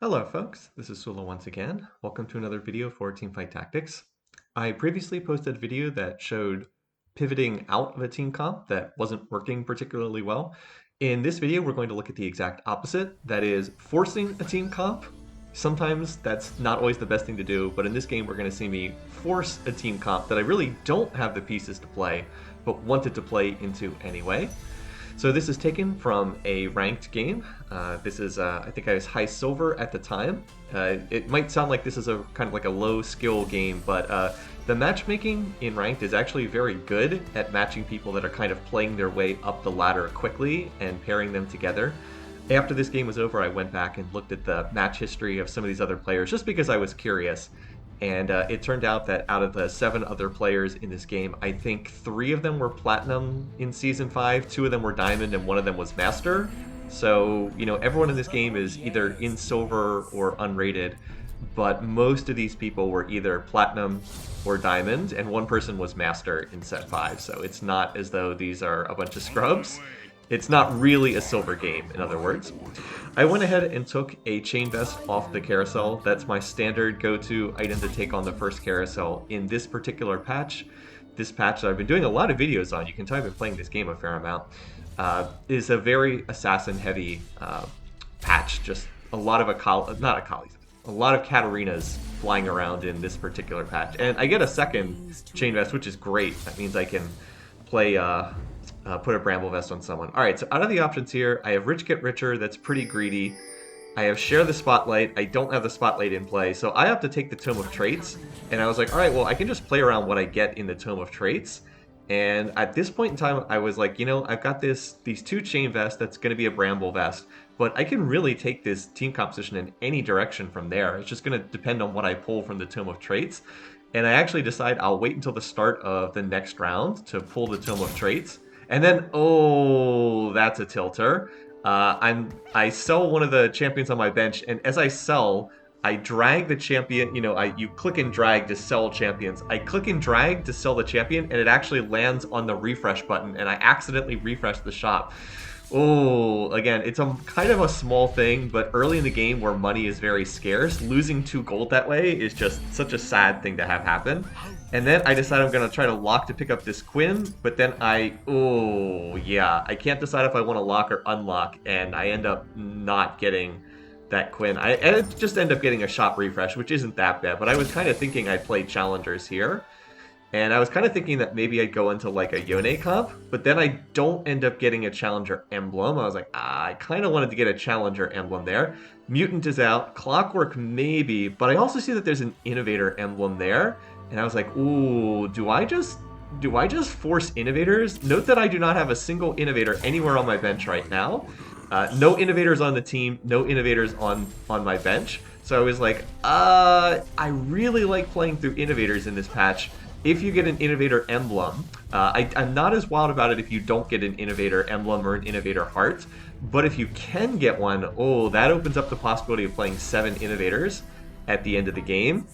Hello folks, this is Sula once again. Welcome to another video for Teamfight Tactics. I previously posted a video that showed pivoting out of a team comp that wasn't working particularly well. In this video, we're going to look at the exact opposite, that is forcing a team comp. Sometimes that's not always the best thing to do, but in this game, we're going to see me force a team comp that I really don't have the pieces to play, but wanted to play into anyway. So this is taken from a ranked game. This is, I think I was high silver at the time. It might sound like this is a kind of like a low skill game, but the matchmaking in ranked is actually very good at matching people that are kind of playing their way up the ladder quickly and pairing them together. After this game was over, I went back and looked at the match history of some of these other players just because I was curious. And it turned out that out of the 7 other players in this game, I think 3 of them were Platinum in Season 5, 2 of them were Diamond, and 1 of them was Master. So, you know, everyone in this game is either in Silver or unrated, but most of these people were either Platinum or Diamond, and 1 person was Master in Set 5, so it's not as though these are a bunch of scrubs. It's not really a silver game, in other words. I went ahead and took a chain vest off the carousel. That's my standard go-to item to take on the first carousel in this particular patch. This patch that I've been doing a lot of videos on, you can tell I've been playing this game a fair amount, is a very assassin-heavy patch. Just a lot of a lot of Katarinas flying around in this particular patch. And I get a second chain vest, which is great. That means I can play put a bramble vest on someone. All right, so out of the options here, I have Rich Get Richer. That's pretty greedy. I have Share the Spotlight. I don't have the Spotlight in play, so I have to take the Tome of Traits. And I was like, all right, well, I can just play around what I get in the Tome of Traits. And at this point in time, I was like, you know, I've got these 2 chain vests. That's going to be a bramble vest. But I can really take this team composition in any direction from there. It's just going to depend on what I pull from the Tome of Traits. And I actually decide I'll wait until the start of the next round to pull the Tome of Traits. And then, oh, that's a tilter. I sell one of the champions on my bench, and as I sell, I drag the champion. You know, you click and drag to sell champions. I click and drag to sell the champion, and it actually lands on the refresh button, and I accidentally refresh the shop. Oh, again, it's a kind of a small thing, but early in the game where money is very scarce, losing 2 gold that way is just such a sad thing to have happen. And then I decide I'm going to try to lock to pick up this Quinn, but then oh yeah, I can't decide if I want to lock or unlock, and I end up not getting that Quinn. I just end up getting a shop refresh, which isn't that bad, but I was kind of thinking I'd play challengers here. And I was kind of thinking that maybe I'd go into like a Yone comp, but then I don't end up getting a Challenger emblem. I was like, I kind of wanted to get a Challenger emblem there. Mutant is out, Clockwork maybe, but I also see that there's an Innovator emblem there. And I was like, ooh, do I just force Innovators? Note that I do not have a single Innovator anywhere on my bench right now. No Innovators on the team, no Innovators on my bench. So I was like, I really like playing through Innovators in this patch. If you get an Innovator emblem, I'm not as wild about it if you don't get an Innovator emblem or an Innovator heart, but if you can get one, oh, that opens up the possibility of playing 7 Innovators at the end of the game.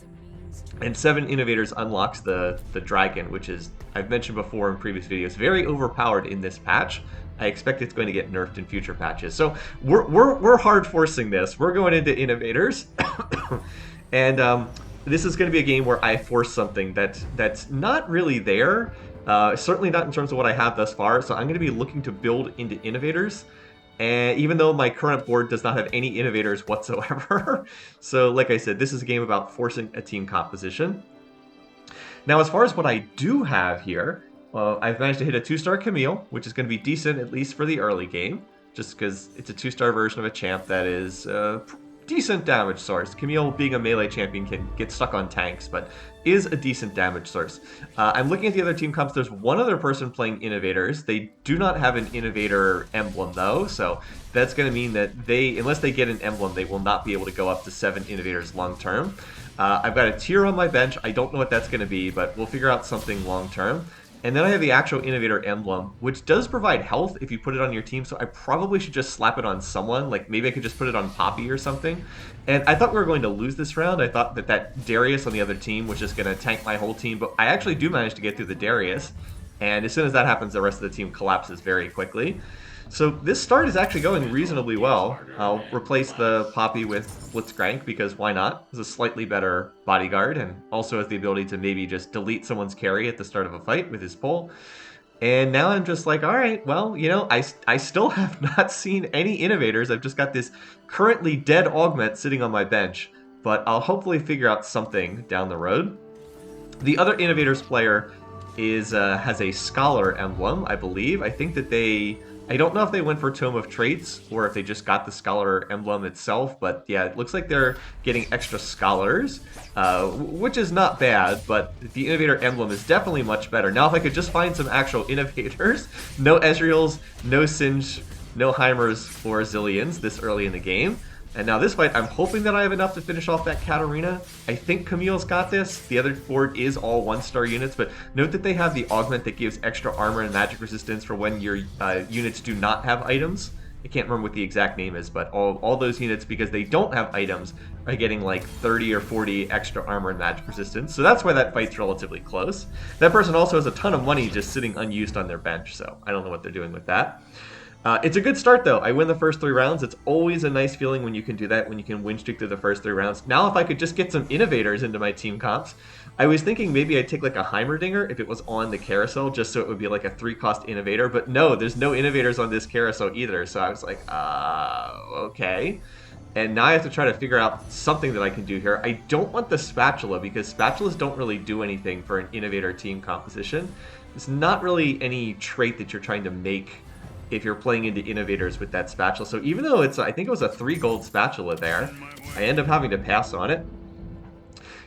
And 7 Innovators unlocks the dragon, which is, I've mentioned before in previous videos, very overpowered in this patch. I expect it's going to get nerfed in future patches. So we're hard forcing this. We're going into Innovators. And this is going to be a game where I force something that's not really there, certainly not in terms of what I have thus far. So I'm going to be looking to build into Innovators, and even though my current board does not have any Innovators whatsoever. So like I said, this is a game about forcing a team composition. Now, as far as what I do have here, I've managed to hit a 2-star Camille, which is going to be decent, at least for the early game, just because it's a 2-star version of a champ that is decent damage source. Camille, being a melee champion, can get stuck on tanks, but is a decent damage source. I'm looking at the other team comps. There's one other person playing Innovators. They do not have an Innovator emblem, though, so that's going to mean that unless they get an emblem, they will not be able to go up to 7 Innovators long term. I've got a tier on my bench. I don't know what that's going to be, but we'll figure out something long term. And then I have the actual Innovator emblem, which does provide health if you put it on your team, so I probably should just slap it on someone. Like, maybe I could just put it on Poppy or something. And I thought we were going to lose this round. I thought that Darius on the other team was just going to tank my whole team, but I actually do manage to get through the Darius. And as soon as that happens, the rest of the team collapses very quickly. So this start is actually going reasonably well. I'll replace the Poppy with Blitzcrank because why not? It's a slightly better bodyguard and also has the ability to maybe just delete someone's carry at the start of a fight with his pull. And now I'm just like, all right, well, you know, I still have not seen any innovators. I've just got this currently dead augment sitting on my bench, but I'll hopefully figure out something down the road. The other innovators player is has a scholar emblem, I believe. I think that I don't know if they went for Tome of Traits or if they just got the scholar emblem itself, but yeah, it looks like they're getting extra scholars, which is not bad, but the innovator emblem is definitely much better. Now, if I could just find some actual innovators, no Ezreals, no Singe, no Heimers or Zillions this early in the game. And now this fight, I'm hoping that I have enough to finish off that Katarina. I think Camille's got this. The other board is all 1-star units, but note that they have the augment that gives extra armor and magic resistance for when your units do not have items. I can't remember what the exact name is, but all those units, because they don't have items, are getting like 30 or 40 extra armor and magic resistance. So that's why that fight's relatively close. That person also has a ton of money just sitting unused on their bench, so I don't know what they're doing with that. It's a good start, though. I win the first 3 rounds. It's always a nice feeling when you can do that, when you can win streak through the first 3 rounds. Now, if I could just get some innovators into my team comps, I was thinking maybe I'd take like a Heimerdinger if it was on the carousel, just so it would be like a 3-cost innovator. But no, there's no innovators on this carousel either. So I was like, okay. And now I have to try to figure out something that I can do here. I don't want the spatula because spatulas don't really do anything for an innovator team composition. It's not really any trait that you're trying to make if you're playing into innovators with that spatula. So even though I think it was a 3 gold spatula there, I end up having to pass on it.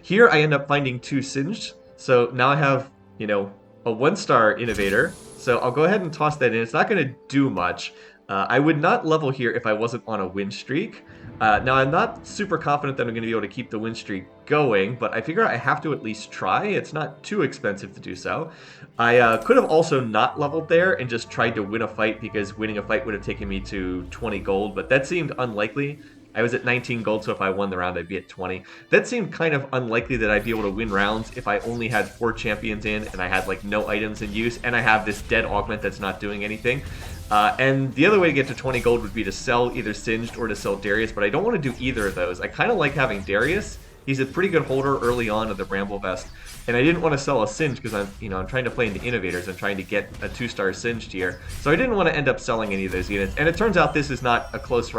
Here I end up finding 2 Singed. So now I have, you know, a 1-star innovator. So I'll go ahead and toss that in. It's not going to do much. I would not level here if I wasn't on a win streak. Now, I'm not super confident that I'm going to be able to keep the win streak going, but I figure I have to at least try. It's not too expensive to do so. I could have also not leveled there and just tried to win a fight because winning a fight would have taken me to 20 gold, but that seemed unlikely. I was at 19 gold, so if I won the round, I'd be at 20. That seemed kind of unlikely that I'd be able to win rounds if I only had 4 champions in and I had like no items in use and I have this dead augment that's not doing anything. And the other way to get to 20 gold would be to sell either Singed or to sell Darius, but I don't want to do either of those. I kind of like having Darius. He's a pretty good holder early on of the Bramble Vest, and I didn't want to sell a Singed because I'm trying to play into Innovators and trying to get a 2-star Singed here. So I didn't want to end up selling any of those units, and it turns out this is not a close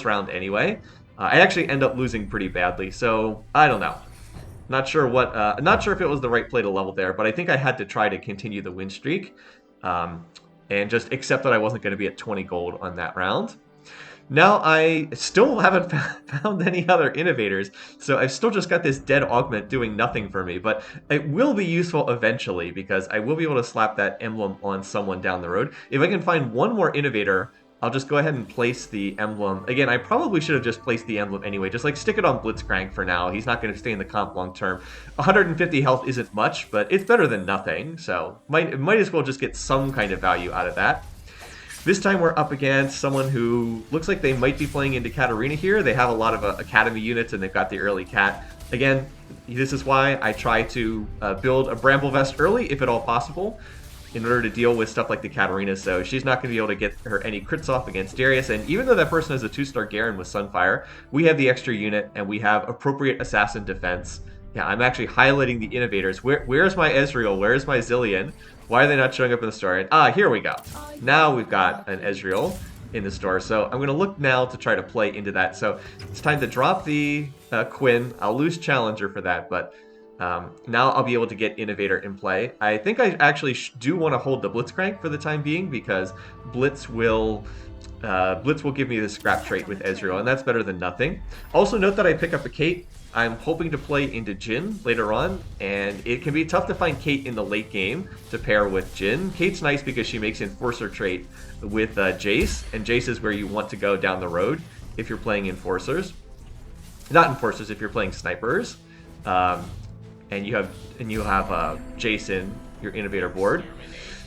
round anyway. I actually end up losing pretty badly, so I don't know. Not sure if it was the right play to level there, but I think I had to try to continue the win streak. And just accept that I wasn't going to be at 20 gold on that round. Now, I still haven't found any other innovators, so I've still just got this dead augment doing nothing for me, but it will be useful eventually because I will be able to slap that emblem on someone down the road. If I can find one more innovator, I'll just go ahead and place the emblem. Again, I probably should have just placed the emblem anyway. Just like stick it on Blitzcrank for now. He's not going to stay in the comp long term. 150 health isn't much, but it's better than nothing. So might as well just get some kind of value out of that. This time we're up against someone who looks like they might be playing into Katarina here. They have a lot of Academy units and they've got the early Cat. Again, this is why I try to build a Bramble Vest early if at all possible, in order to deal with stuff like the Katarina, so she's not going to be able to get her any crits off against Darius, and even though that person has a 2-star Garen with Sunfire, we have the extra unit, and we have appropriate assassin defense. Yeah, I'm actually highlighting the innovators. Where's my Ezreal? Where's my Zillion? Why are they not showing up in the store? And, here we go. Now we've got an Ezreal in the store, so I'm going to look now to try to play into that. So it's time to drop the Quinn. I'll lose Challenger for that, but now I'll be able to get Innovator in play. I think I actually do want to hold the Blitzcrank for the time being because Blitz will give me the scrap trait with Ezreal, and that's better than nothing. Also note that I pick up a Kate. I'm hoping to play into Jhin later on, and it can be tough to find Kate in the late game to pair with Jhin. Kate's nice because she makes Enforcer trait with Jace, and Jace is where you want to go down the road if you're playing Enforcers. Not Enforcers, if you're playing Snipers. And you have Jason, your Innovator board.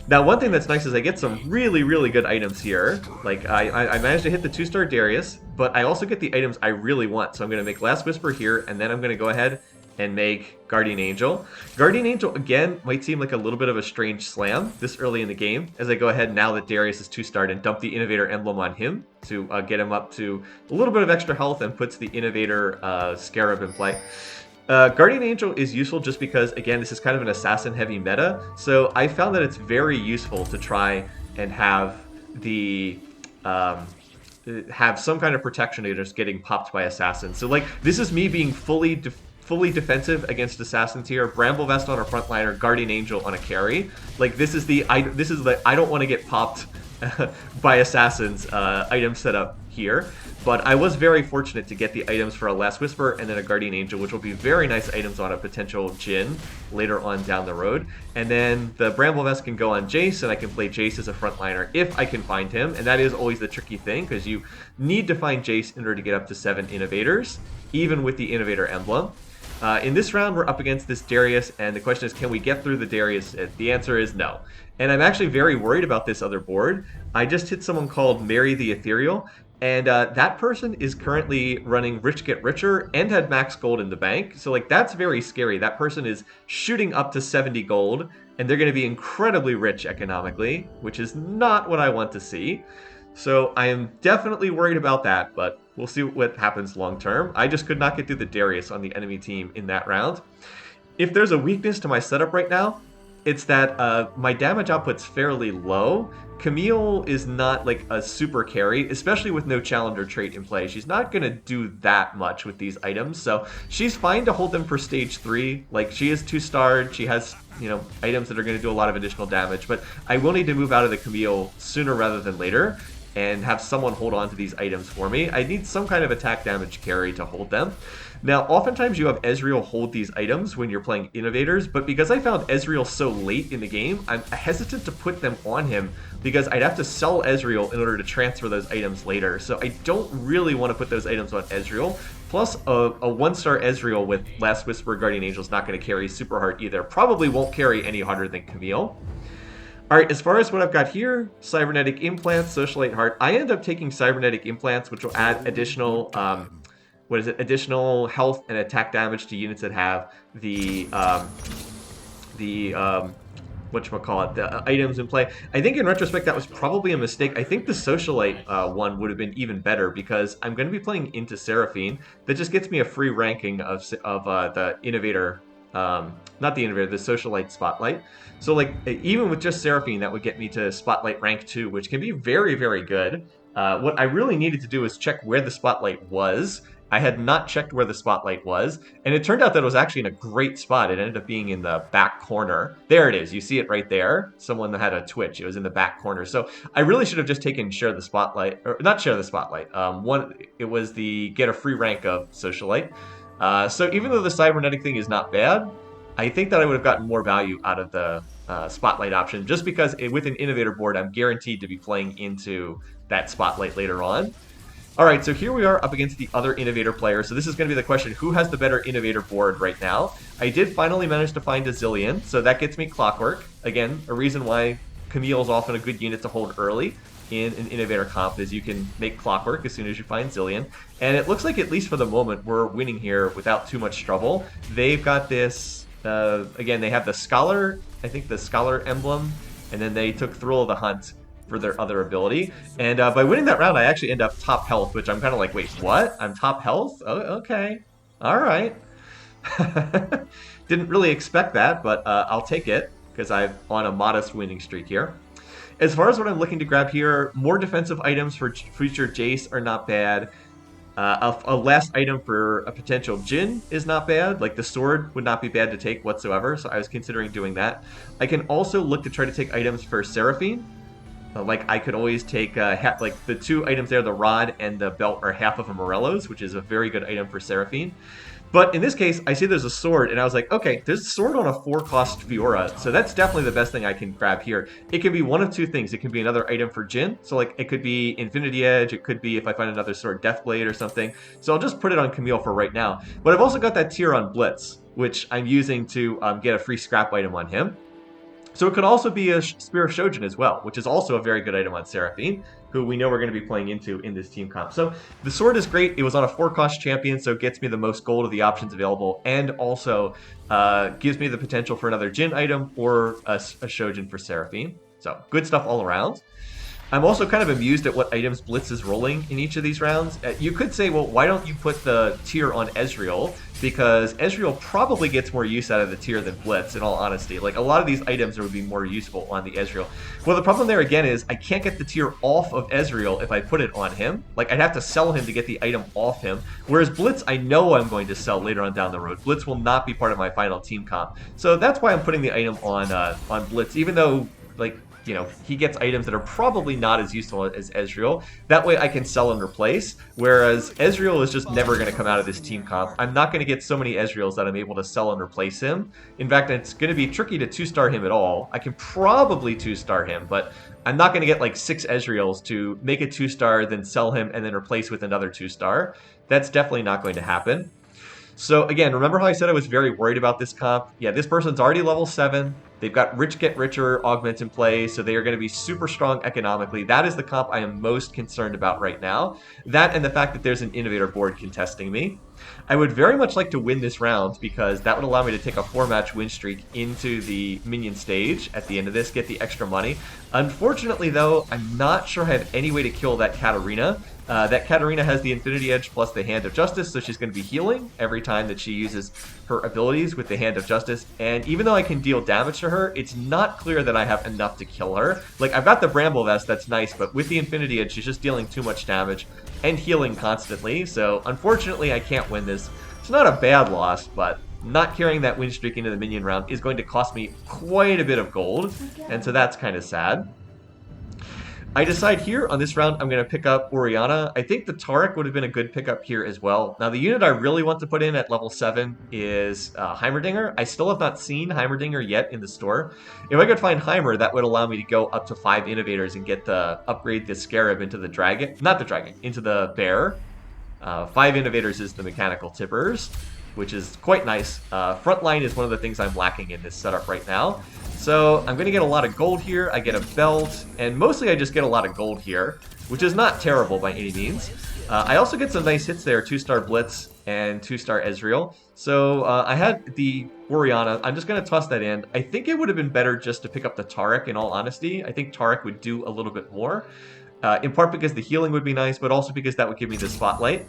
Now, one thing that's nice is I get some really, really good items here. Like, I managed to hit the 2-star Darius, but I also get the items I really want. So I'm going to make Last Whisper here, and then I'm going to go ahead and make Guardian Angel. Guardian Angel, again, might seem like a little bit of a strange slam this early in the game, as I go ahead now that Darius is 2-starred and dump the Innovator emblem on him to get him up to a little bit of extra health and puts the Innovator Scarab in play. Guardian Angel is useful just because, again, this is kind of an assassin-heavy meta, so I found that it's very useful to try and have the... have some kind of protection against getting popped by assassins. So like this is me being fully defensive against assassins here. Bramble Vest on a frontliner, Guardian Angel on a carry. Like this is the I don't want to get popped by assassins item setup here. But I was very fortunate to get the items for a Last Whisper and then a Guardian Angel, which will be very nice items on a potential Jhin later on down the road. And then the Bramble Vest can go on Jace, and I can play Jace as a frontliner if I can find him. And that is always the tricky thing, because you need to find Jace in order to get up to 7 Innovators, even with the Innovator emblem. In this round, we're up against this Darius, and the question is, can we get through the Darius? The answer is no. And I'm actually very worried about this other board. I just hit someone called Mary the Ethereal, and that person is currently running Rich Get Richer and had max gold in the bank. So like that's very scary. That person is shooting up to 70 gold, and they're going to be incredibly rich economically, which is not what I want to see. So I am definitely worried about that, but we'll see what happens long term. I just could not get through the Darius on the enemy team in that round. If there's a weakness to my setup right now, it's that my damage output's fairly low. Camille is not like a super carry, especially with no challenger trait in play. She's not going to do that much with these items, so she's fine to hold them for stage 3. Like, she is 2-starred, she has, you know, items that are going to do a lot of additional damage, but I will need to move out of the Camille sooner rather than later and have someone hold on to these items for me. I need some kind of attack damage carry to hold them. Now, oftentimes you have Ezreal hold these items when you're playing Innovators, but because I found Ezreal so late in the game, I'm hesitant to put them on him because I'd have to sell Ezreal in order to transfer those items later. So I don't really want to put those items on Ezreal. Plus, a 1-star Ezreal with Last Whisper Guardian Angel is not going to carry super hard either. Probably won't carry any harder than Camille. Alright, as far as what I've got here, Cybernetic Implants, Socialite Heart. I end up taking Cybernetic Implants, which will add additional... additional health and attack damage to units that have the whatchamacallit, the items in play. I think in retrospect that was probably a mistake. I think the Socialite one would have been even better because I'm going to be playing into Seraphine. That just gets me a free ranking of the Innovator, not the Innovator, the Socialite Spotlight. So like even with just Seraphine, that would get me to Spotlight rank 2, which can be very, very good. What I really needed to do is check where the Spotlight was. I had not checked where the Spotlight was, and it turned out that it was actually in a great spot. It ended up being in the back corner. There it is. You see it right there. Someone had a Twitch. It was in the back corner. So I really should have just taken Share the Spotlight, or not Share the Spotlight. It was the get a free rank of Socialite. So even though the Cybernetic thing is not bad, I think that I would have gotten more value out of the Spotlight option, just because with an Innovator board, I'm guaranteed to be playing into that Spotlight later on. Alright, so here we are up against the other Innovator player. So this is going to be the question, who has the better Innovator board right now? I did finally manage to find a Zilean, so that gets me Clockwork. Again, a reason why Camille is often a good unit to hold early in an Innovator comp is you can make Clockwork as soon as you find Zilean. And it looks like, at least for the moment, we're winning here without too much trouble. They've got this, again, they have the Scholar, I think the Scholar emblem, and then they took Thrill of the Hunt for their other ability. And by winning that round, I actually end up top health, which I'm kind of like, wait, what? I'm top health? Oh, okay. All right. Didn't really expect that, but I'll take it because I'm on a modest winning streak here. As far as what I'm looking to grab here, more defensive items for future Jace are not bad. A last item for a potential Jhin is not bad. Like the sword would not be bad to take whatsoever, so I was considering doing that. I can also look to try to take items for Seraphine. Like, I could always take, like, the 2 items there, the Rod and the Belt, are half of a Morello's, which is a very good item for Seraphine. But in this case, I see there's a sword, and I was like, okay, there's a sword on a 4-cost Fiora, so that's definitely the best thing I can grab here. It can be one of 2 things. It can be another item for Jhin, so, like, it could be Infinity Edge, it could be, if I find another sword, Deathblade or something. So I'll just put it on Camille for right now. But I've also got that tier on Blitz, which I'm using to get a free scrap item on him. So it could also be a Spear of Shojin as well, which is also a very good item on Seraphine. who we know we're going to be playing into in this team comp. So the sword is great. It was on a 4-cost champion, so it gets me the most gold of the options available, and also gives me the potential for another Jin item or a Shojin for Seraphine. So good stuff all around. I'm also kind of amused at what items Blitz is rolling in each of these rounds. You could say, well, why don't you put the tier on Ezreal? Because Ezreal probably gets more use out of the tier than Blitz, in all honesty. Like, a lot of these items would be more useful on the Ezreal. Well, the problem there, again, is I can't get the tier off of Ezreal if I put it on him. Like, I'd have to sell him to get the item off him. Whereas Blitz, I know I'm going to sell later on down the road. Blitz will not be part of my final team comp. So that's why I'm putting the item on Blitz, even though, like, you know, he gets items that are probably not as useful as Ezreal. That way I can sell and replace, whereas Ezreal is just never going to come out of this team comp. I'm not going to get so many Ezreals that I'm able to sell and replace him. In fact, it's going to be tricky to 2-star him at all. I can probably 2-star him, but I'm not going to get like 6 Ezreals to make a 2-star, then sell him, and then replace with another 2-star. That's definitely not going to happen. So again, remember how I said I was very worried about this comp? Yeah, this person's already level 7. They've got Rich Get Richer augment in play, so they are going to be super strong economically. That is the comp I am most concerned about right now. That and the fact that there's an Innovator board contesting me. I would very much like to win this round because that would allow me to take a 4-match win streak into the minion stage at the end of this, get the extra money. Unfortunately, though, I'm not sure I have any way to kill that Katarina. That Katarina has the Infinity Edge plus the Hand of Justice, so she's going to be healing every time that she uses her abilities with the Hand of Justice. And even though I can deal damage to her, it's not clear that I have enough to kill her. Like, I've got the Bramble Vest, that's nice, but with the Infinity Edge, she's just dealing too much damage and healing constantly. So, unfortunately, I can't win this. It's not a bad loss, but not carrying that win streak into the minion round is going to cost me quite a bit of gold, and so that's kind of sad. I decide here on this round I'm going to pick up Orianna. I think the Taric would have been a good pickup here as well. Now the unit I really want to put in at level 7 is Heimerdinger. I still have not seen Heimerdinger yet in the store. If I could find Heimer, that would allow me to go up to 5 Innovators and get the upgrade the Scarab into the Dragon. Not the Dragon, into the Bear. 5 Innovators is the Mechanical Tippers, which is quite nice. Frontline is one of the things I'm lacking in this setup right now. So I'm going to get a lot of gold here. I get a belt, and mostly I just get a lot of gold here, which is not terrible by any means. I also get some nice hits there, 2-star Blitz and 2-star Ezreal. So I had the Orianna. I'm just going to toss that in. I think it would have been better just to pick up the Taric, in all honesty. I think Taric would do a little bit more, in part because the healing would be nice, but also because that would give me the spotlight.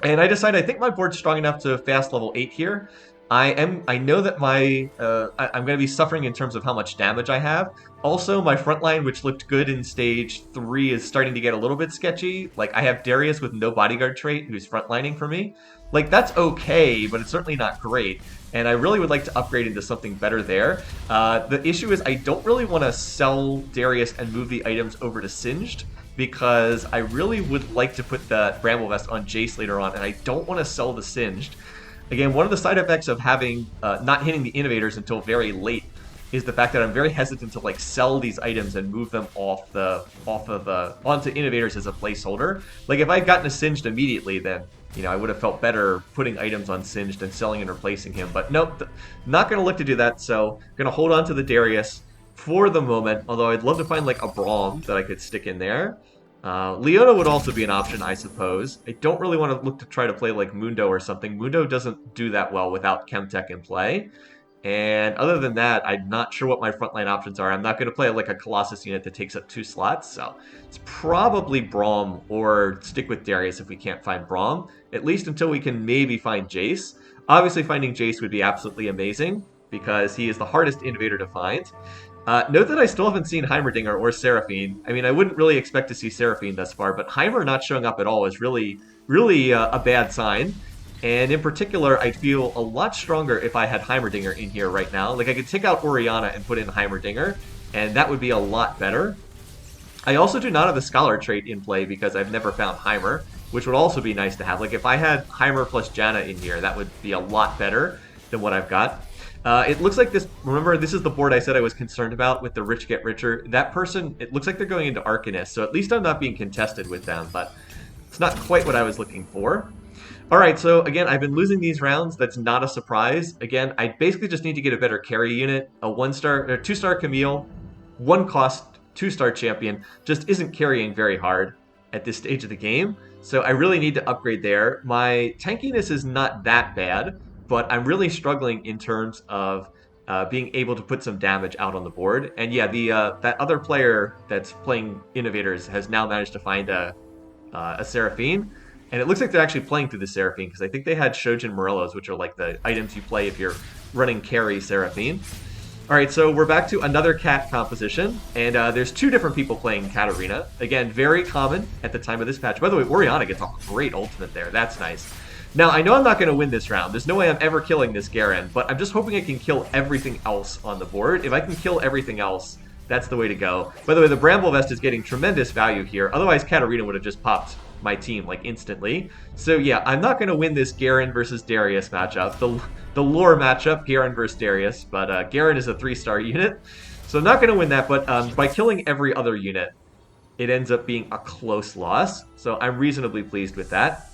And I decided I think my board's strong enough to fast level 8 here. I know that I'm going to be suffering in terms of how much damage I have. Also, my front line, which looked good in stage 3, is starting to get a little bit sketchy. Like, I have Darius with no bodyguard trait who's frontlining for me. Like, that's okay, but it's certainly not great. And I really would like to upgrade into something better there. The issue is I don't really want to sell Darius and move the items over to Singed, because I really would like to put the Bramble Vest on Jace later on, and I don't want to sell the Singed. Again, one of the side effects of having not hitting the Innovators until very late is the fact that I'm very hesitant to like sell these items and move them onto Innovators as a placeholder. Like, if I'd gotten a Singed immediately, then I would have felt better putting items on Singed and selling and replacing him. But nope, not going to look to do that. So I'm going to hold on to the Darius for the moment. Although I'd love to find like a Braum that I could stick in there. Leona would also be an option, I suppose. I don't really want to look to try to play like Mundo or something. Mundo doesn't do that well without Chemtech in play. And other than that, I'm not sure what my frontline options are. I'm not going to play like a Colossus unit that takes up 2 slots, so it's probably Braum or stick with Darius if we can't find Braum, at least until we can maybe find Jace. Obviously, finding Jace would be absolutely amazing because he is the hardest Innovator to find. Note that I still haven't seen Heimerdinger or Seraphine. I mean, I wouldn't really expect to see Seraphine thus far, but Heimer not showing up at all is really a bad sign. And in particular, I'd feel a lot stronger if I had Heimerdinger in here right now. Like, I could take out Orianna and put in Heimerdinger, and that would be a lot better. I also do not have the Scholar trait in play because I've never found Heimer, which would also be nice to have. Like, if I had Heimer plus Janna in here, that would be a lot better than what I've got. It looks like this, remember, this is the board I said I was concerned about with the Rich Get Richer. That person, it looks like they're going into Arcanist, so at least I'm not being contested with them, but it's not quite what I was looking for. Alright, so again, I've been losing these rounds. That's not a surprise. Again, I basically just need to get a better carry unit, a 1-star or 2-star Camille, 1-cost 2-star champion just isn't carrying very hard at this stage of the game. So I really need to upgrade there. My tankiness is not that bad, but I'm really struggling in terms of being able to put some damage out on the board. And yeah, the that other player that's playing Innovators has now managed to find a Seraphine. And it looks like they're actually playing through the Seraphine because I think they had Shojin Morellos, which are like the items you play if you're running carry Seraphine. All right, so we're back to another cat composition, and there's 2 different people playing Katarina. Again, very common at the time of this patch. By the way, Oriana gets a great ultimate there. That's nice. Now, I know I'm not going to win this round. There's no way I'm ever killing this Garen, but I'm just hoping I can kill everything else on the board. If I can kill everything else, that's the way to go. By the way, the Bramble Vest is getting tremendous value here. Otherwise, Katarina would have just popped my team like instantly. So yeah, I'm not going to win this Garen versus Darius matchup. The lore matchup, Garen versus Darius, but Garen is a 3-star unit. So I'm not going to win that, but by killing every other unit, it ends up being a close loss. So I'm reasonably pleased with that.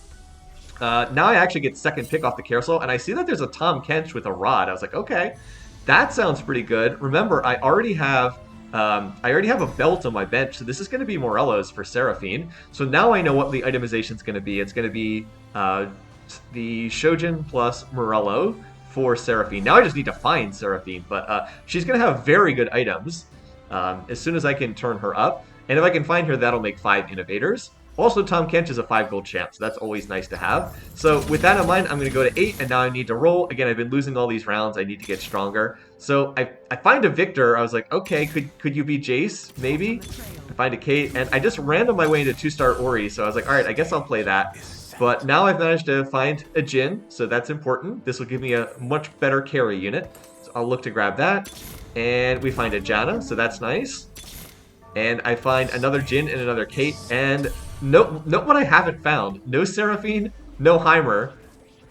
Now I actually get second pick off the carousel, and I see that there's a Tom Kench with a rod. I was like, okay, that sounds pretty good. Remember, I already have a belt on my bench, so this is going to be Morello's for Seraphine. So now I know what the itemization is going to be. It's going to be the Shojin plus Morello for Seraphine. Now I just need to find Seraphine, but she's going to have very good items as soon as I can turn her up. And if I can find her, that'll make 5 Innovators. Also, Tom Kench is a 5 gold champ, so that's always nice to have. So with that in mind, I'm going to go to 8, and now I need to roll. Again, I've been losing all these rounds. I need to get stronger. So I find a Victor. I was like, okay, could you be Jace, maybe? I find a Kate, and I just random my way into 2-star Ori, so I was like, all right, I guess I'll play that. But now I've managed to find a Jhin, so that's important. This will give me a much better carry unit. So I'll look to grab that. And we find a Janna, so that's nice. And I find another Jhin and another Kate, and note what I haven't found. No Seraphine, no Heimer,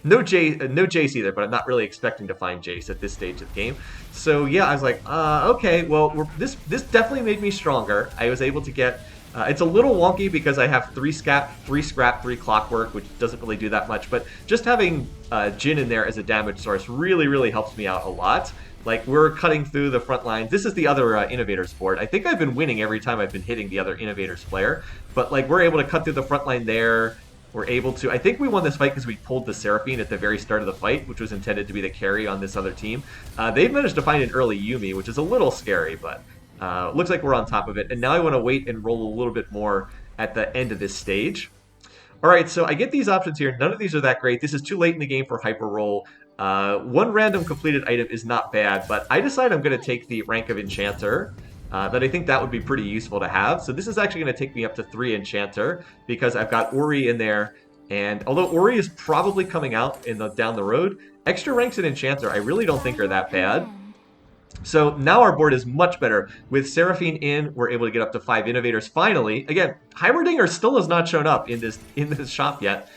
no Jace either, but I'm not really expecting to find Jace at this stage of the game. So yeah, I was like, okay, well, this definitely made me stronger. I was able to get, it's a little wonky because I have 3 scrap, 3 clockwork, which doesn't really do that much, but just having Jhin in there as a damage source really helps me out a lot. Like, we're cutting through the front lines. This is the other Innovators board. I think I've been winning every time I've been hitting the other Innovators player. But, like, we're able to cut through the front line there. We're able to... I think we won this fight because we pulled the Seraphine at the very start of the fight, which was intended to be the carry on this other team. They've managed to find an early Yuumi, which is a little scary, but looks like we're on top of it. And now I want to wait and roll a little bit more at the end of this stage. All right, so I get these options here. None of these are that great. This is too late in the game for hyper roll. 1 random completed item is not bad, but I decide I'm going to take the rank of Enchanter. That I think that would be pretty useful to have. So this is actually going to take me up to 3 Enchanter because I've got Ori in there. And although Ori is probably coming out down the road, extra ranks in Enchanter I really don't think are that bad. So now our board is much better. With Seraphine in, we're able to get up to 5 Innovators finally. Again, Heimerdinger still has not shown up in this shop yet.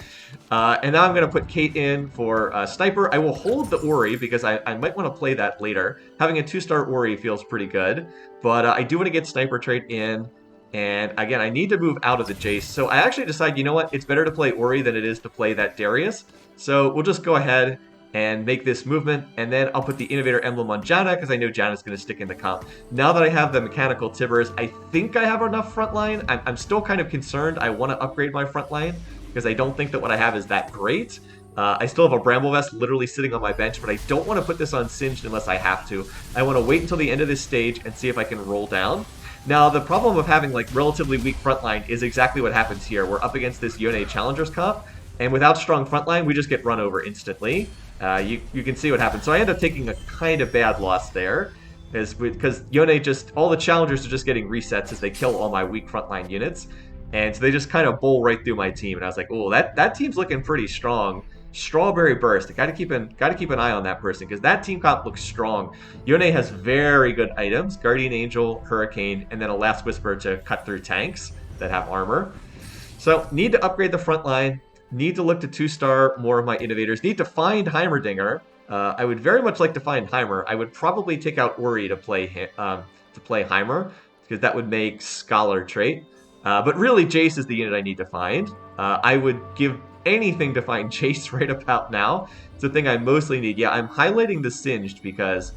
And now I'm going to put Kate in for Sniper. I will hold the Ori because I might want to play that later. Having a 2-star Ori feels pretty good. But I do want to get Sniper trait in. And again, I need to move out of the Jace. So I actually decide, you know what? It's better to play Ori than it is to play that Darius. So we'll just go ahead and make this movement. And then I'll put the Innovator emblem on Janna because I know Janna's going to stick in the comp. Now that I have the Mechanical Tibbers, I think I have enough frontline. I'm still kind of concerned. I want to upgrade my frontline because I don't think that what I have is that great. I still have a Bramble Vest literally sitting on my bench, but I don't want to put this on Singed unless I have to. I want to wait until the end of this stage and see if I can roll down. Now, the problem of having like relatively weak frontline is exactly what happens here. We're up against this Yone Challengers comp, and without strong frontline, we just get run over instantly. You can see what happens. So I end up taking a kind of bad loss there, because Yone all the Challengers are just getting resets as they kill all my weak frontline units. And so they just kind of bowl right through my team, and I was like, "Oh, that team's looking pretty strong." Strawberry Burst. Got to keep an eye on that person because that team comp looks strong. Yone has very good items: Guardian Angel, Hurricane, and then a Last Whisper to cut through tanks that have armor. So need to upgrade the front line. Need to look to 2-star more of my Innovators. Need to find Heimerdinger. I would very much like to find Heimer. I would probably take out Ori to play Heimer because that would make Scholar trait. But really, Jace is the unit I need to find. I would give anything to find Jace right about now. It's the thing I mostly need. Yeah, I'm highlighting the Singed because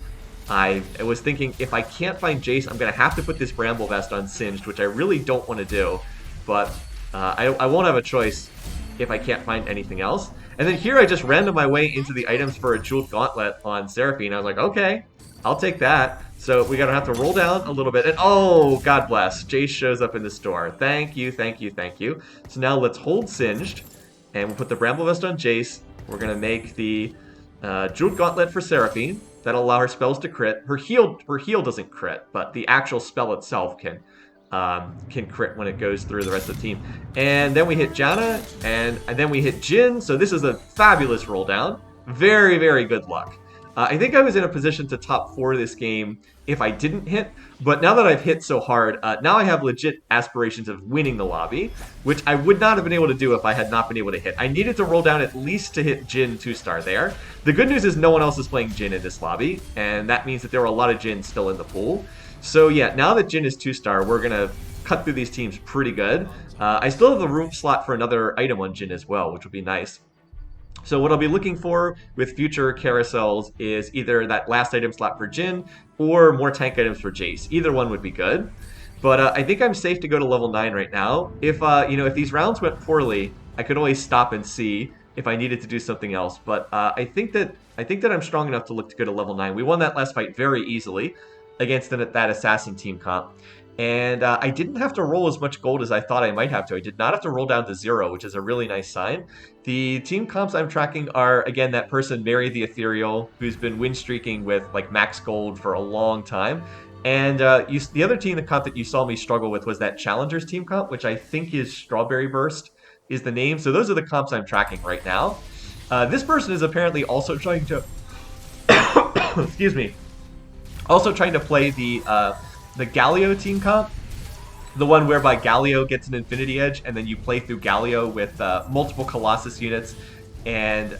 I was thinking if I can't find Jace, I'm going to have to put this Bramble Vest on Singed, which I really don't want to do. But I won't have a choice if I can't find anything else. And then here I just random my way into the items for a Jeweled Gauntlet on Seraphine. I was like, okay, I'll take that. So we gotta have to roll down a little bit. And oh, God bless, Jace shows up in the store. Thank you, thank you, thank you. So now let's hold Singed, and we'll put the Bramble Vest on Jace. We're gonna make the Jeweled Gauntlet for Seraphine. That'll allow her spells to crit. Her heal doesn't crit, but the actual spell itself can crit when it goes through the rest of the team. And then we hit Janna, and then we hit Jhin. So this is a fabulous roll down. Very, very good luck. I think I was in a position to top 4 this game if I didn't hit, but now that I've hit so hard, now I have legit aspirations of winning the lobby, which I would not have been able to do if I had not been able to hit. I needed to roll down at least to hit Jhin 2-star there. The good news is no one else is playing Jhin in this lobby, and that means that there were a lot of Jhin still in the pool. So yeah, now that Jhin is 2-star, we're going to cut through these teams pretty good. I still have the room slot for another item on Jhin as well, which would be nice. So what I'll be looking for with future carousels is either that last item slot for Jhin or more tank items for Jace. Either one would be good. But I think I'm safe to go to level 9 right now. If if these rounds went poorly, I could always stop and see if I needed to do something else. But I think that I'm strong enough to look to go to level 9. We won that last fight very easily against that assassin team comp. And I didn't have to roll as much gold as I thought I might have to. I did not have to roll down to 0, which is a really nice sign. The team comps I'm tracking are, again, that person, Mary the Ethereal, who's been win streaking with like max gold for a long time. And the other team comp that you saw me struggle with was that Challengers team comp, which I think is Strawberry Burst is the name. So those are the comps I'm tracking right now. This person is apparently also trying to... excuse me. Also trying to play the Galio team comp, the one whereby Galio gets an Infinity Edge, and then you play through Galio with multiple Colossus units, and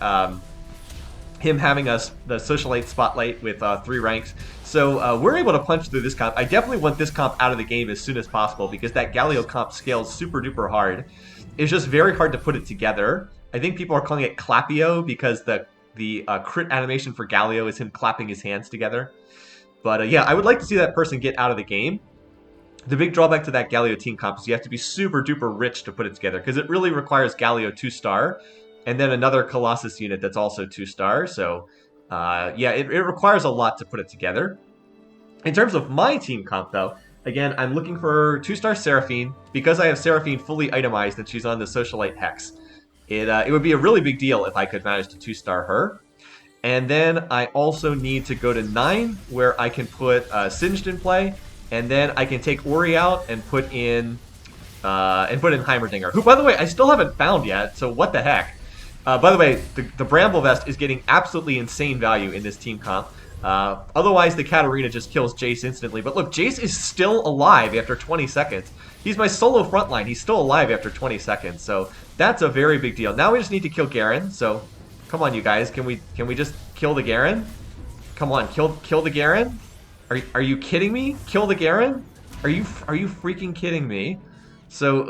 him having the Socialite Spotlight with 3 ranks. So we're able to punch through this comp. I definitely want this comp out of the game as soon as possible, because that Galio comp scales super duper hard. It's just very hard to put it together. I think people are calling it Clapio, because the crit animation for Galio is him clapping his hands together. But yeah, I would like to see that person get out of the game. The big drawback to that Galio team comp is you have to be super duper rich to put it together, because it really requires Galio 2-star, and then another Colossus unit that's also 2-star. So yeah, it requires a lot to put it together. In terms of my team comp, though, again, I'm looking for 2-star Seraphine, because I have Seraphine fully itemized and she's on the Socialite Hex. It would be a really big deal if I could manage to 2-star her. And then I also need to go to 9, where I can put Singed in play, and then I can take Ori out and put in Heimerdinger, who, by the way, I still haven't found yet. So what the heck? By the way, the Bramble Vest is getting absolutely insane value in this team comp. Otherwise, the Katarina just kills Jace instantly. But look, Jace is still alive after 20 seconds. He's my solo frontline. He's still alive after 20 seconds. So that's a very big deal. Now we just need to kill Garen. So come on, you guys. Can we just kill the Garen? Come on, kill the Garen? Are you kidding me? Kill the Garen? Are you freaking kidding me? So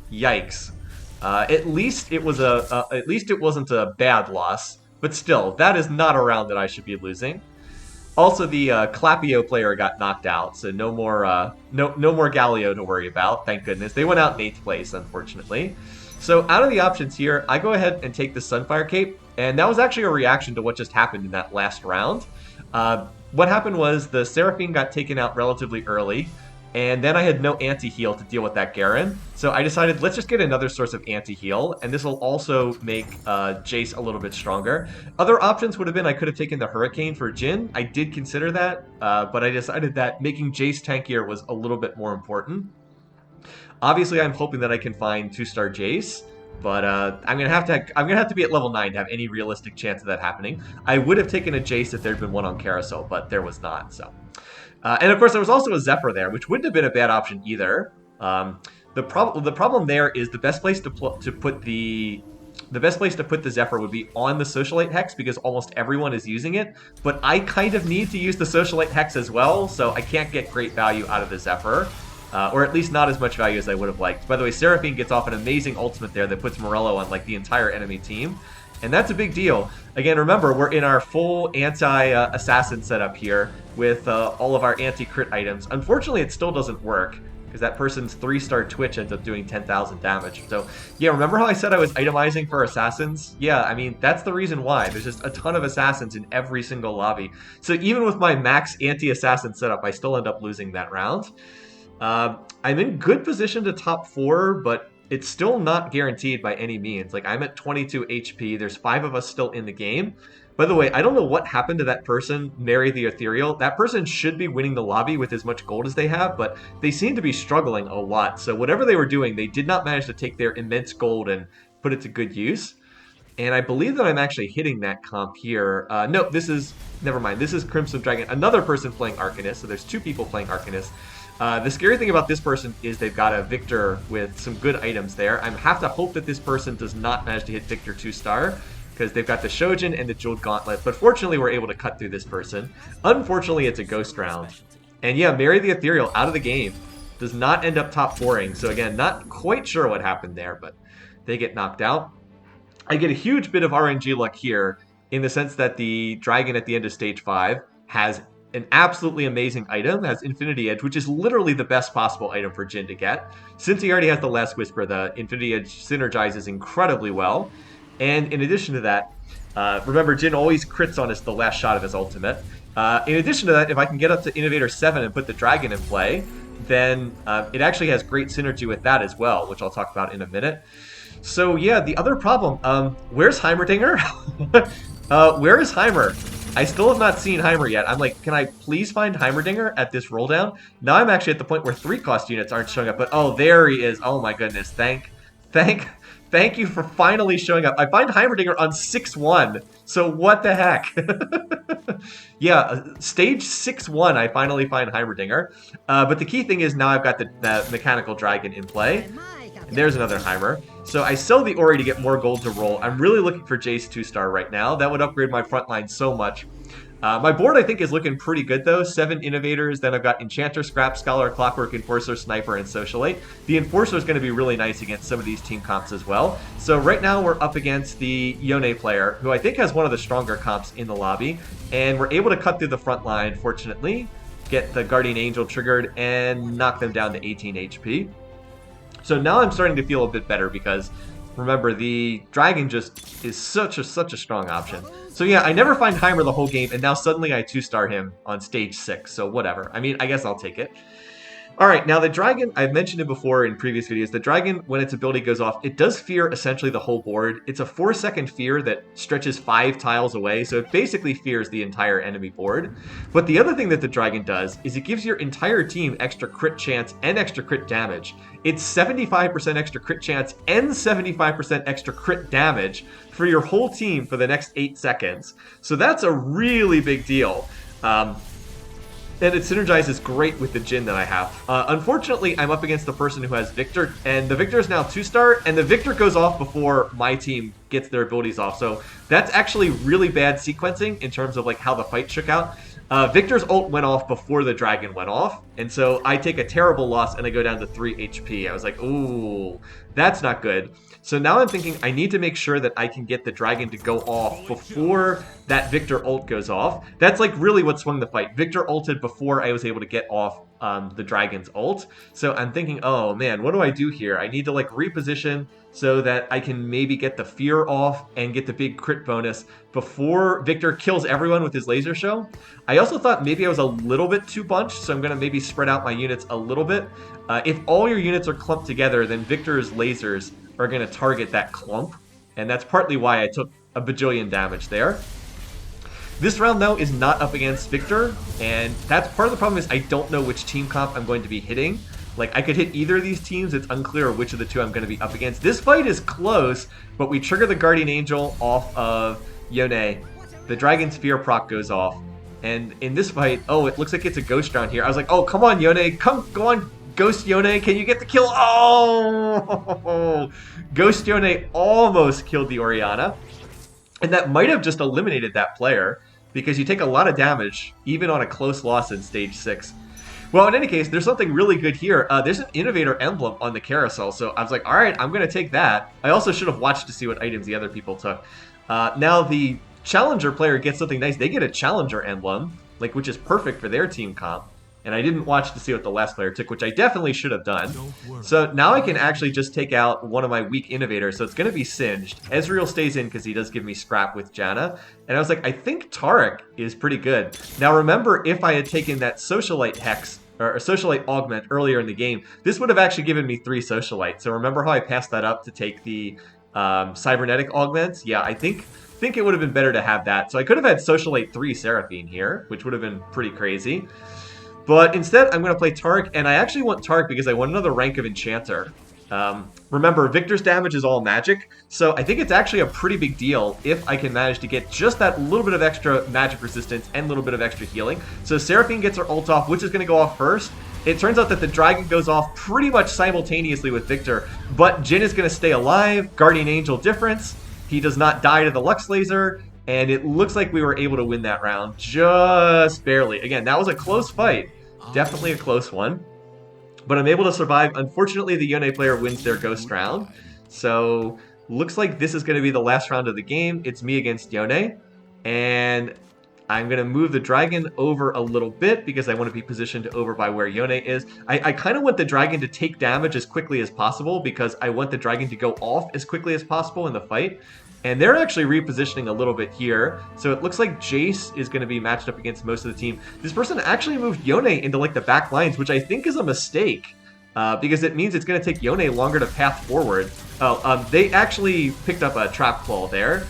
yikes. At least it wasn't a bad loss, but still, that is not a round that I should be losing. Also, the Clapio player got knocked out, so no more Galio to worry about. Thank goodness. They went out in 8th place, unfortunately. So out of the options here, I go ahead and take the Sunfire Cape, and that was actually a reaction to what just happened in that last round. What happened was the Seraphine got taken out relatively early, and then I had no anti-heal to deal with that Garen. So I decided, let's just get another source of anti-heal, and this will also make Jace a little bit stronger. Other options would have been I could have taken the Hurricane for Jhin. I did consider that, but I decided that making Jace tankier was a little bit more important. Obviously, I'm hoping that I can find 2-star Jace, but I'm gonna have to be at level 9 to have any realistic chance of that happening. I would have taken a Jace if there'd been one on Carousel, but there was not. So, and of course, there was also a Zephyr there, which wouldn't have been a bad option either. The problem there is the best place to put the Zephyr would be on the Socialite Hex, because almost everyone is using it. But I kind of need to use the Socialite Hex as well, so I can't get great value out of the Zephyr. Or at least not as much value as I would have liked. By the way, Seraphine gets off an amazing ultimate there that puts Morello on like the entire enemy team. And that's a big deal. Again, remember, we're in our full anti-assassin setup here with all of our anti-crit items. Unfortunately, it still doesn't work because that person's 3-star Twitch ends up doing 10,000 damage. So, yeah, remember how I said I was itemizing for assassins? Yeah, I mean, that's the reason why. There's just a ton of assassins in every single lobby. So even with my max anti-assassin setup, I still end up losing that round. I'm in good position to top 4, but it's still not guaranteed by any means. Like, I'm at 22 HP. There's 5 of us still in the game. By the way, I don't know what happened to that person, Mary the Ethereal. That person should be winning the lobby with as much gold as they have, but they seem to be struggling a lot. So whatever they were doing, they did not manage to take their immense gold and put it to good use. And I believe that I'm actually hitting that comp here. No, this is... Never mind. This is Crimson Dragon. Another person playing Arcanist, so there's 2 people playing Arcanist. The scary thing about this person is they've got a Victor with some good items there. I have to hope that this person does not manage to hit Victor 2-star, because they've got the Shojin and the Jeweled Gauntlet. But fortunately, we're able to cut through this person. Unfortunately, it's a ghost round. And yeah, Mary the Ethereal out of the game. Does not end up top 4ing. So again, not quite sure what happened there, but they get knocked out. I get a huge bit of RNG luck here in the sense that the dragon at the end of stage 5 has an absolutely amazing item, has Infinity Edge, which is literally the best possible item for Jhin to get. Since he already has the Last Whisper, the Infinity Edge synergizes incredibly well. And in addition to that, remember, Jhin always crits on the last shot of his ultimate. In addition to that, if I can get up to Innovator 7 and put the dragon in play, then it actually has great synergy with that as well, which I'll talk about in a minute. So yeah, the other problem, where's Heimerdinger? Where is Heimer? I still have not seen Heimer yet. I'm like, can I please find Heimerdinger at this roll down? Now I'm actually at the point where 3-cost units aren't showing up, but oh, there he is. Oh my goodness. Thank you for finally showing up. I find Heimerdinger on 6-1. So what the heck? Yeah, stage 6-1, I finally find Heimerdinger. But the key thing is now I've got the mechanical dragon in play. And there's another Heimer. So I sell the Ori to get more gold to roll. I'm really looking for Jace 2-star right now. That would upgrade my front line so much. My board, I think, is looking pretty good, though. 7 Innovators, then I've got Enchanter, Scrap, Scholar, Clockwork, Enforcer, Sniper, and Socialite. The Enforcer is going to be really nice against some of these team comps as well. So right now we're up against the Yone player, who I think has one of the stronger comps in the lobby. And we're able to cut through the front line, fortunately, get the Guardian Angel triggered, and knock them down to 18 HP. So now I'm starting to feel a bit better because, remember, the dragon just is such a strong option. So yeah, I never find Heimer the whole game, and now suddenly I 2-star him on stage 6, so whatever. I mean, I guess I'll take it. Alright, now the dragon, I've mentioned it before in previous videos, the dragon, when its ability goes off, it does fear essentially the whole board. It's a 4-second fear that stretches 5 tiles away, so it basically fears the entire enemy board. But the other thing that the dragon does is it gives your entire team extra crit chance and extra crit damage. It's 75% extra crit chance and 75% extra crit damage for your whole team for the next 8 seconds. So that's a really big deal. And it synergizes great with the Jhin that I have. Unfortunately, I'm up against the person who has Victor, and the Victor is now 2-star, and the Victor goes off before my team gets their abilities off. So that's actually really bad sequencing in terms of like how the fight shook out. Victor's ult went off before the dragon went off, and so I take a terrible loss and I go down to 3 HP. I was like, ooh, that's not good. So now I'm thinking I need to make sure that I can get the dragon to go off before that Victor ult goes off. That's like really what swung the fight. Victor ulted before I was able to get off the dragon's ult. So I'm thinking, oh man, what do I do here? I need to like reposition so that I can maybe get the fear off and get the big crit bonus before Victor kills everyone with his laser show. I also thought maybe I was a little bit too bunched, so I'm going to maybe spread out my units a little bit. If all your units are clumped together, then Victor's lasers are going to target that clump, and that's partly why I took a bajillion damage there. This round, though, is not up against Victor, and that's part of the problem is I don't know which team comp I'm going to be hitting. Like, I could hit either of these teams. It's unclear which of the two I'm going to be up against. This fight is close, but we trigger the Guardian Angel off of Yone. The Dragon's Fear proc goes off. And in this fight, oh, it looks like it's a ghost round here. I was like, oh, come on, Yone. Go on, Ghost Yone. Can you get the kill? Oh! Ghost Yone almost killed the Orianna. And that might have just eliminated that player, because you take a lot of damage, even on a close loss in stage 6. Well, in any case, there's something really good here. There's an Innovator emblem on the carousel, so I was like, all right, I'm going to take that. I also should have watched to see what items the other people took. Now the Challenger player gets something nice. They get a Challenger emblem, like which is perfect for their team comp. And I didn't watch to see what the last player took, which I definitely should have done. So now I can actually just take out one of my weak Innovators, so it's going to be Singed. Ezreal stays in because he does give me scrap with Janna. And I was like, I think Taric is pretty good. Now remember, if I had taken that Socialite Hex, or a Socialite Augment earlier in the game, this would have actually given me 3 Socialites. So remember how I passed that up to take the Cybernetic Augments? Yeah, I think it would have been better to have that. So I could have had Socialite 3 Seraphine here, which would have been pretty crazy. But instead, I'm going to play Taric, and I actually want Taric because I want another rank of Enchanter. Remember, Victor's damage is all magic, so I think it's actually a pretty big deal if I can manage to get just that little bit of extra magic resistance and a little bit of extra healing. So Seraphine gets her ult off, which is going to go off first. It turns out that the dragon goes off pretty much simultaneously with Victor, but Jhin is going to stay alive. Guardian Angel difference. He does not die to the Lux Laser. And it looks like we were able to win that round just barely. Again, that was a close fight. Definitely a close one. But I'm able to survive. Unfortunately, the Yone player wins their ghost round. So looks like this is going to be the last round of the game. It's me against Yone. And I'm going to move the dragon over a little bit because I want to be positioned over by where Yone is. I kind of want the dragon to take damage as quickly as possible because I want the dragon to go off as quickly as possible in the fight. And they're actually repositioning a little bit here. So it looks like Jace is going to be matched up against most of the team. This person actually moved Yone into like the back lines, which I think is a mistake. Because it means it's going to take Yone longer to path forward. They actually picked up a Trap Claw there.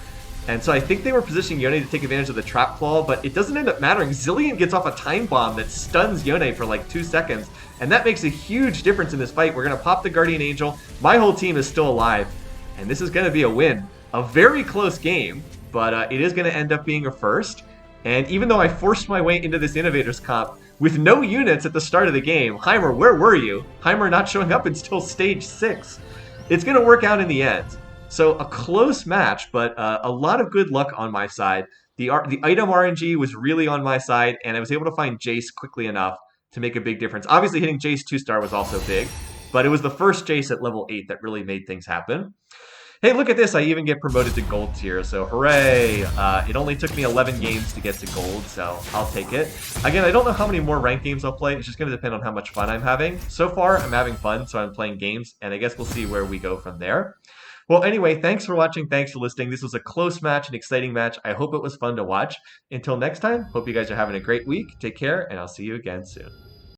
And so I think they were positioning Yone to take advantage of the Trap Claw, but it doesn't end up mattering. Zillion gets off a Time Bomb that stuns Yone for like 2 seconds. And that makes a huge difference in this fight. We're going to pop the Guardian Angel. My whole team is still alive. And this is going to be a win. A very close game, but it is going to end up being a first. And even though I forced my way into this Innovators comp with no units at the start of the game, Heimer, where were you? Heimer not showing up until stage 6. It's going to work out in the end. So a close match, but a lot of good luck on my side. The item RNG was really on my side, and I was able to find Jace quickly enough to make a big difference. Obviously, hitting Jace 2-star was also big, but it was the first Jace at level 8 that really made things happen. Hey, look at this. I even get promoted to gold tier, so hooray. It only took me 11 games to get to gold, so I'll take it. Again, I don't know how many more ranked games I'll play. It's just going to depend on how much fun I'm having. So far, I'm having fun, so I'm playing games, and I guess we'll see where we go from there. Well, anyway, thanks for watching. Thanks for listening. This was a close match, an exciting match. I hope it was fun to watch. Until next time, hope you guys are having a great week. Take care, and I'll see you again soon.